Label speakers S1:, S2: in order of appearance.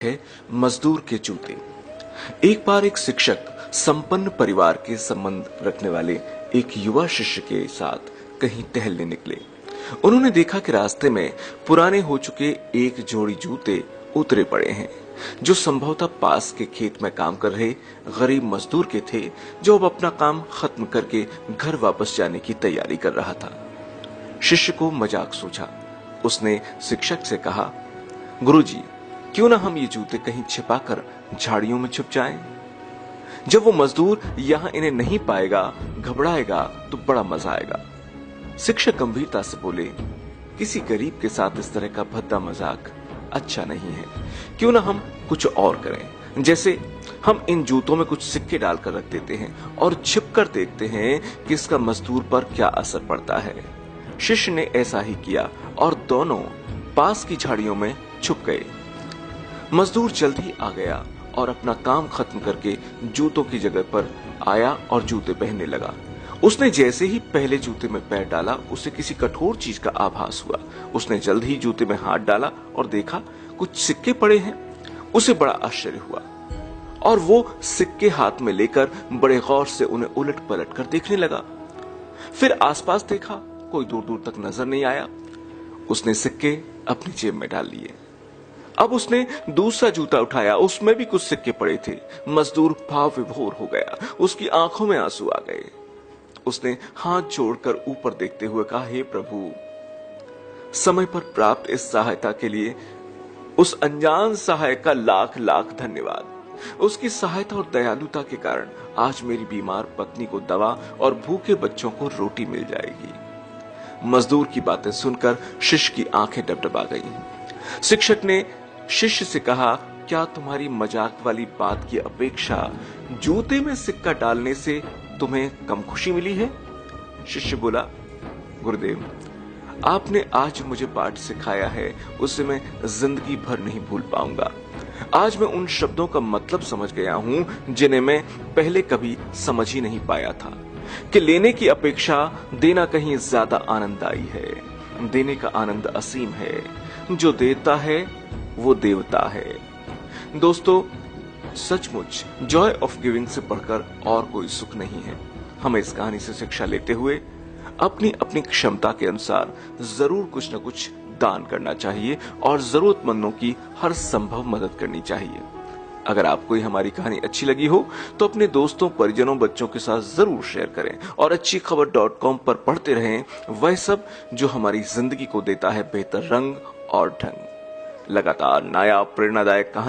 S1: है मजदूर के जूते। एक बार एक शिक्षक संपन्न परिवार के संबंध रखने वाले एक युवा शिष्य के साथ कहीं टहलने निकले। उन्होंने देखा कि रास्ते में पुराने हो चुके एक जोड़ी जूते उतरे पड़े हैं, जो संभवतः पास के खेत में काम कर रहे गरीब मजदूर के थे, जो अब अपना काम खत्म करके घर वापस जाने की तैयारी कर रहा था। शिष्य को मजाक सूझा। उसने शिक्षक से कहा, गुरुजी, क्यों ना हम ये जूते कहीं छिपाकर झाड़ियों में छुप जाएं? जब वो मजदूर यहां इन्हें नहीं पाएगा, घबराएगा तो बड़ा मजा आएगा। शिक्षक गंभीरता से बोले, किसी गरीब के साथ इस तरह का भद्दा मजाक अच्छा नहीं है। क्यों ना हम कुछ और करें, जैसे हम इन जूतों में कुछ सिक्के डालकर रख देते हैं और छिपकर देखते हैं कि इसका मजदूर पर क्या असर पड़ता है। शिष्य ने ऐसा ही किया और दोनों पास की झाड़ियों में छुप गए। मजदूर जल्द ही आ गया और अपना काम खत्म करके जूतों की जगह पर आया और जूते पहनने लगा। उसने जैसे ही पहले जूते में पैर डाला, उसे किसी कठोर चीज का आभास हुआ। उसने जल्द ही जूते में हाथ डाला और देखा कुछ सिक्के पड़े हैं। उसे बड़ा आश्चर्य हुआ और वो सिक्के हाथ में लेकर बड़े गौर से उन्हें उलट पलट कर देखने लगा। फिर आसपास देखा, कोई दूर दूर तक नजर नहीं आया। उसने सिक्के अपनी जेब में डाल लिए। अब उसने दूसरा जूता उठाया, उसमें भी कुछ सिक्के पड़े थे। मजदूर भाव विभोर हो गया, उसकी आंखों में आंसू आ गए। उसने हाथ जोड़कर ऊपर देखते हुए कहा, हे प्रभु, समय पर प्राप्त इस सहायता के लिए उस अनजान सहायक का लाख लाख धन्यवाद। उसकी सहायता और दयालुता के कारण आज मेरी बीमार पत्नी को दवा और भूखे बच्चों को रोटी मिल जाएगी। मजदूर की बातें सुनकर शिष्य की आंखें डबडबा गईं। शिक्षक ने शिष्य से कहा, क्या तुम्हारी मजाक वाली बात की अपेक्षा जूते में सिक्का डालने से तुम्हें कम खुशी मिली है? शिष्य बोला, गुरुदेव, आपने आज मुझे पाठ सिखाया है, उसे मैं जिंदगी भर नहीं भूल पाऊंगा। आज मैं उन शब्दों का मतलब समझ गया हूं जिन्हें मैं पहले कभी समझ ही नहीं पाया था, कि लेने की अपेक्षा देना कहीं ज्यादा आनंददायी है। देने का आनंद असीम है। जो देता है वो देवता है। दोस्तों, सचमुच जॉय ऑफ गिविंग से बढ़कर और कोई सुख नहीं है। हमें इस कहानी से शिक्षा लेते हुए अपनी अपनी क्षमता के अनुसार जरूर कुछ न कुछ दान करना चाहिए और जरूरतमंदों की हर संभव मदद करनी चाहिए। अगर आपको ये हमारी कहानी अच्छी लगी हो तो अपने दोस्तों, परिजनों, बच्चों के साथ जरूर शेयर करें और अच्छीखबर.com पर पढ़ते रहें वह सब जो हमारी जिंदगी को देता है बेहतर रंग और ढंग। लगातार नया प्रेरणादायक कहानी